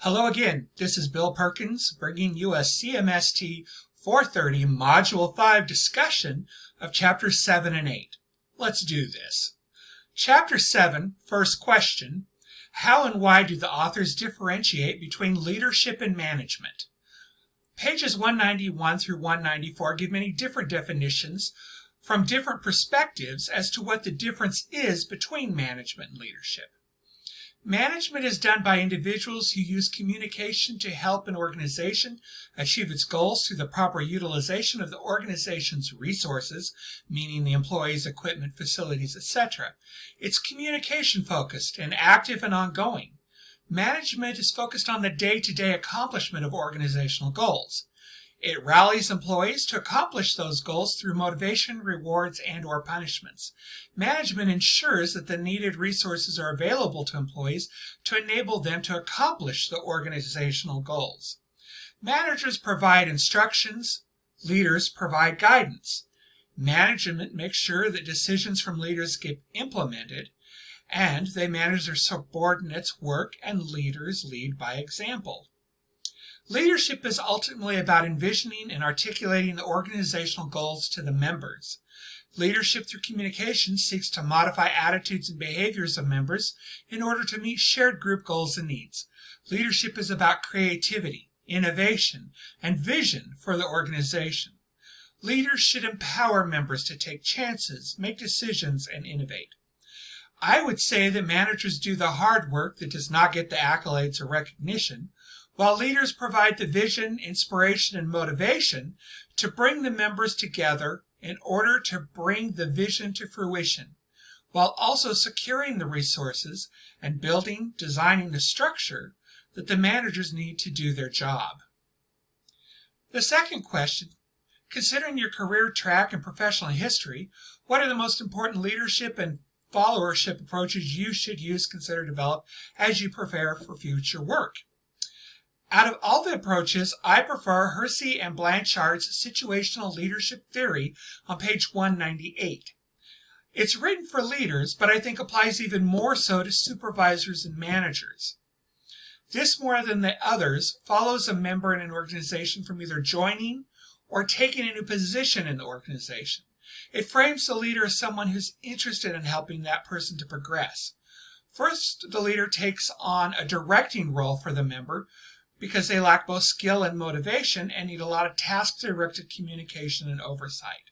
Hello again, this is Bill Perkins bringing you a CMST 430 Module 5 discussion of Chapters 7 and 8. Let's do this. Chapter 7, first question, how and why do the authors differentiate between leadership and management? Pages 191 through 194 give many different definitions from different perspectives as to what the difference is between management and leadership. Management is done by individuals who use communication to help an organization achieve its goals through the proper utilization of the organization's resources, meaning the employees, equipment, facilities, etc. It's communication focused and active and ongoing. Management is focused on the day-to-day accomplishment of organizational goals. It rallies employees to accomplish those goals through motivation, rewards, and/or punishments. Management ensures that the needed resources are available to employees to enable them to accomplish the organizational goals. Managers provide instructions, leaders provide guidance. Management makes sure that decisions from leaders get implemented, and they manage their subordinates' work, and leaders lead by example. Leadership is ultimately about envisioning and articulating the organizational goals to the members. Leadership through communication seeks to modify attitudes and behaviors of members in order to meet shared group goals and needs. Leadership is about creativity, innovation, and vision for the organization. Leaders should empower members to take chances, make decisions, and innovate. I would say that managers do the hard work that does not get the accolades or recognition, while leaders provide the vision, inspiration, and motivation to bring the members together in order to bring the vision to fruition, while also securing the resources and designing the structure that the managers need to do their job. The second question, considering your career track and professional history, what are the most important leadership and followership approaches you should consider develop as you prepare for future work? Out of all the approaches, I prefer Hersey and Blanchard's Situational Leadership Theory on page 198. It's written for leaders, but I think applies even more so to supervisors and managers. This, more than the others, follows a member in an organization from either joining or taking a new position in the organization. It frames the leader as someone who's interested in helping that person to progress. First, the leader takes on a directing role for the member, because they lack both skill and motivation and need a lot of task-directed communication and oversight.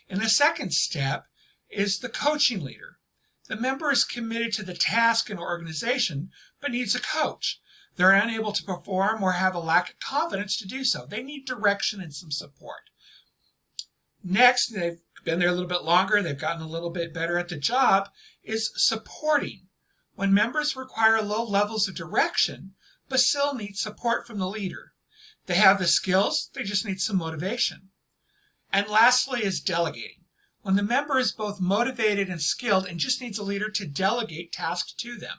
In the second step is the coaching leader. The member is committed to the task and organization, but needs a coach. They're unable to perform or have a lack of confidence to do so. They need direction and some support. Next, they've been there a little bit longer, they've gotten a little bit better at the job, is supporting. When members require low levels of direction, but still need support from the leader. They have the skills, they just need some motivation. And lastly is delegating. When the member is both motivated and skilled and just needs a leader to delegate tasks to them.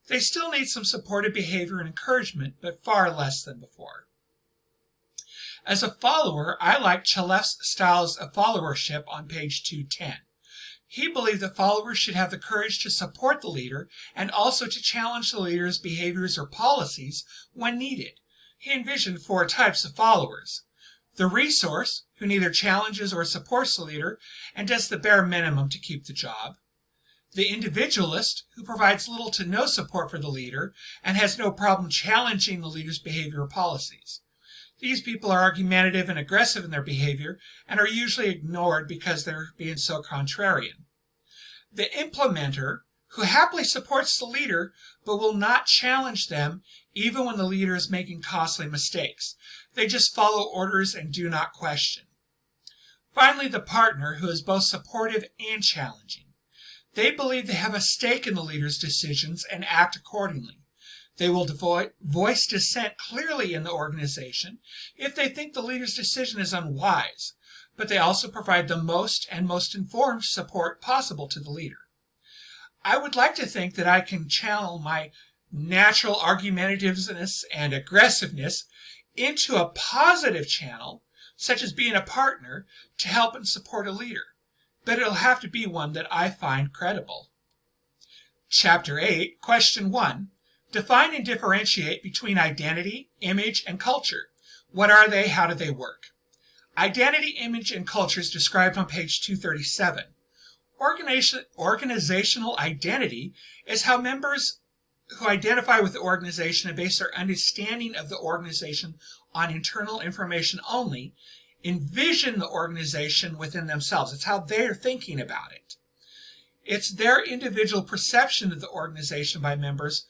They still need some supportive behavior and encouragement, but far less than before. As a follower, I like Chalef's styles of followership on page 210. He believed that followers should have the courage to support the leader and also to challenge the leader's behaviors or policies when needed. He envisioned 4 types of followers. The resource, who neither challenges or supports the leader and does the bare minimum to keep the job. The individualist, who provides little to no support for the leader and has no problem challenging the leader's behavior or policies. These people are argumentative and aggressive in their behavior and are usually ignored because they're being so contrarian. The implementer, who happily supports the leader but will not challenge them even when the leader is making costly mistakes. They just follow orders and do not question. Finally, the partner, who is both supportive and challenging. They believe they have a stake in the leader's decisions and act accordingly. They will voice dissent clearly in the organization if they think the leader's decision is unwise, but they also provide the most informed support possible to the leader. I would like to think that I can channel my natural argumentativeness and aggressiveness into a positive channel, such as being a partner, to help and support a leader, but it'll have to be one that I find credible. Chapter 8, Question 1. Define and differentiate between identity, image, and culture. What are they? How do they work? Identity, image, and culture is described on page 237. Organizational identity is how members who identify with the organization and base their understanding of the organization on internal information only envision the organization within themselves. It's how they're thinking about it. It's their individual perception of the organization by members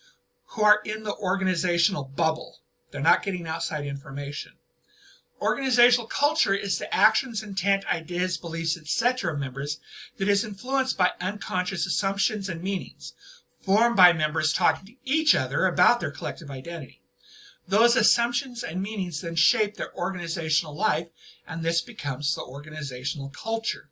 who are in the organizational bubble. They're not getting outside information. Organizational culture is the actions, intent, ideas, beliefs, etc. of members that is influenced by unconscious assumptions and meanings, formed by members talking to each other about their collective identity. Those assumptions and meanings then shape their organizational life, and this becomes the organizational culture.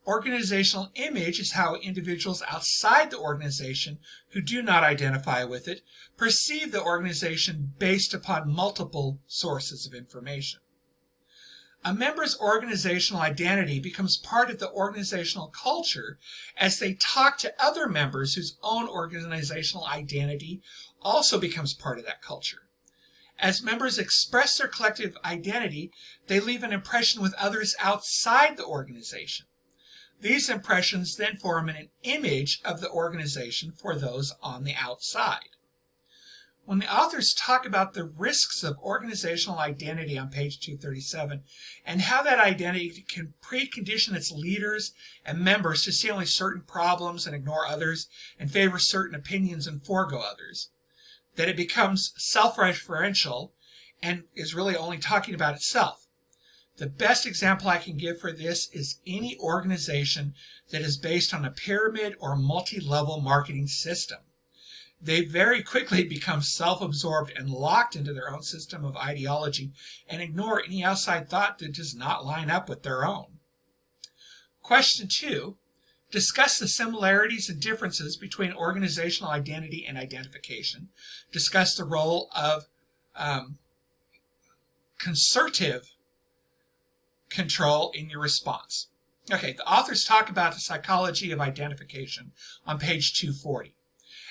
Organizational image is how individuals outside the organization who do not identify with it perceive the organization based upon multiple sources of information. A member's organizational identity becomes part of the organizational culture as they talk to other members whose own organizational identity also becomes part of that culture. As members express their collective identity, they leave an impression with others outside the organization. These impressions then form an image of the organization for those on the outside. When the authors talk about the risks of organizational identity on page 237 and how that identity can precondition its leaders and members to see only certain problems and ignore others and favor certain opinions and forego others, that it becomes self-referential and is really only talking about itself. The best example I can give for this is any organization that is based on a pyramid or multi-level marketing system. They very quickly become self-absorbed and locked into their own system of ideology and ignore any outside thought that does not line up with their own. Question 2. Discuss the similarities and differences between organizational identity and identification. Discuss the role of concerted control in your response. Okay, the authors talk about the psychology of identification on page 240.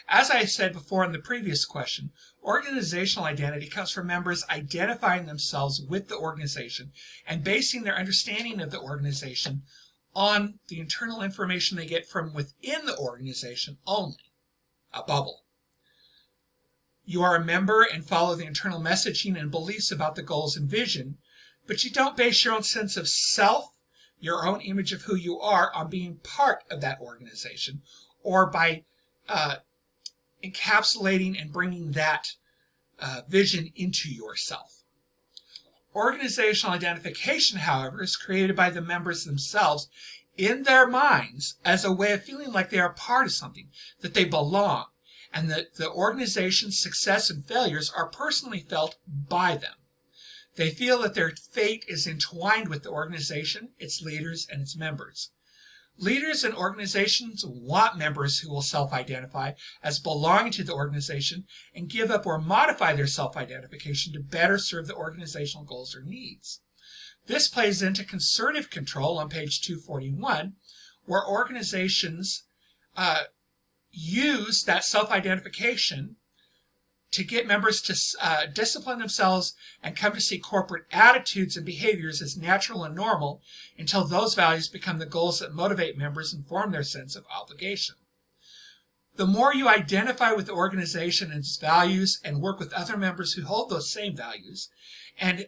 As I said before in the previous question, organizational identity comes from members identifying themselves with the organization and basing their understanding of the organization on the internal information they get from within the organization only, a bubble. You are a member and follow the internal messaging and beliefs about the goals and vision, but you don't base your own sense of self, your own image of who you are, on being part of that organization or by encapsulating and bringing that vision into yourself. Organizational identification, however, is created by the members themselves in their minds as a way of feeling like they are part of something, that they belong, and that the organization's success and failures are personally felt by them. They feel that their fate is entwined with the organization, its leaders, and its members. Leaders and organizations want members who will self-identify as belonging to the organization and give up or modify their self-identification to better serve the organizational goals or needs. This plays into concerted control on page 241, where organizations use that self-identification to get members to discipline themselves and come to see corporate attitudes and behaviors as natural and normal until those values become the goals that motivate members and form their sense of obligation. The more you identify with the organization and its values and work with other members who hold those same values and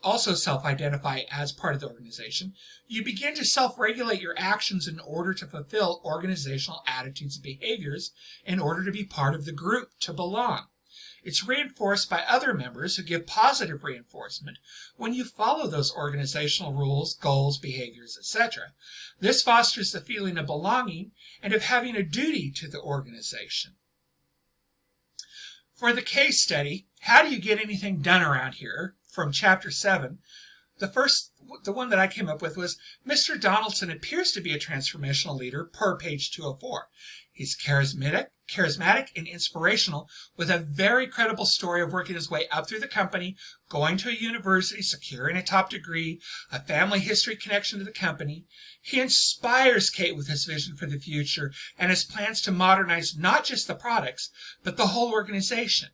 also self-identify as part of the organization, you begin to self-regulate your actions in order to fulfill organizational attitudes and behaviors in order to be part of the group, to belong. It's reinforced by other members who give positive reinforcement when you follow those organizational rules, goals, behaviors, etc. This fosters the feeling of belonging and of having a duty to the organization. For the case study, how do you get anything done around here, from chapter 7, The one that I came up with was, Mr. Donaldson appears to be a transformational leader per page 204. He's charismatic and inspirational, with a very credible story of working his way up through the company, going to a university, securing a top degree, a family history connection to the company. He inspires Kate with his vision for the future and his plans to modernize not just the products, but the whole organization.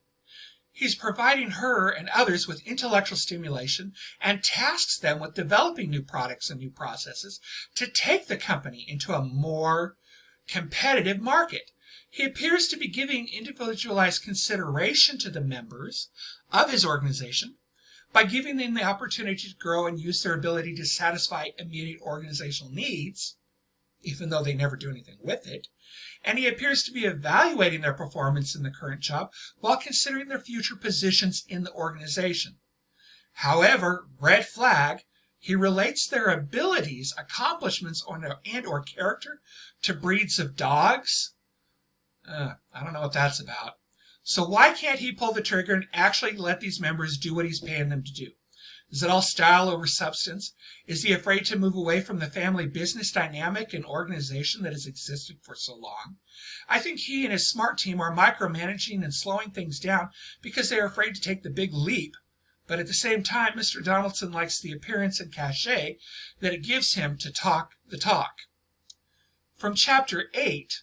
He's providing her and others with intellectual stimulation and tasks them with developing new products and new processes to take the company into a more competitive market. He appears to be giving individualized consideration to the members of his organization by giving them the opportunity to grow and use their ability to satisfy immediate organizational needs, even though they never do anything with it. And he appears to be evaluating their performance in the current job while considering their future positions in the organization. However, red flag, he relates their abilities, accomplishments, and/or character to breeds of dogs. I don't know what that's about. So why can't he pull the trigger and actually let these members do what he's paying them to do? Is it all style over substance? Is he afraid to move away from the family business dynamic and organization that has existed for so long? I think he and his smart team are micromanaging and slowing things down because they are afraid to take the big leap. But at the same time, Mr. Donaldson likes the appearance and cachet that it gives him to talk the talk. From Chapter 8,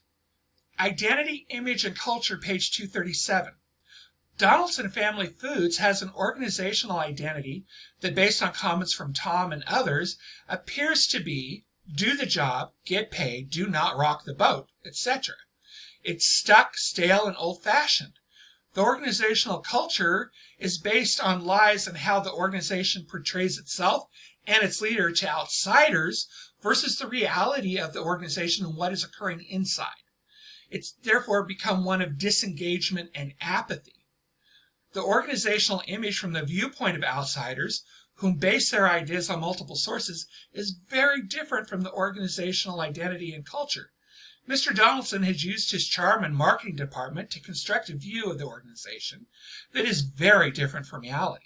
Identity, Image, and Culture, page 237. Donaldson Family Foods has an organizational identity that, based on comments from Tom and others, appears to be do the job, get paid, do not rock the boat, etc. It's stuck, stale, and old-fashioned. The organizational culture is based on lies on how the organization portrays itself and its leader to outsiders versus the reality of the organization and what is occurring inside. It's therefore become one of disengagement and apathy. The organizational image from the viewpoint of outsiders, whom base their ideas on multiple sources, is very different from the organizational identity and culture. Mr. Donaldson has used his charm and marketing department to construct a view of the organization that is very different from reality.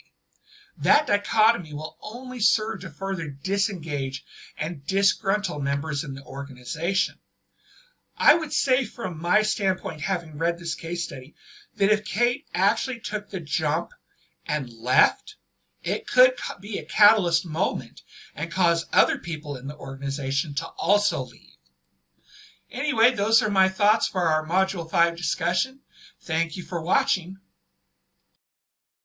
That dichotomy will only serve to further disengage and disgruntle members in the organization. I would say from my standpoint, having read this case study, that if Kate actually took the jump and left, it could be a catalyst moment and cause other people in the organization to also leave. Anyway, those are my thoughts for our Module 5 discussion. Thank you for watching.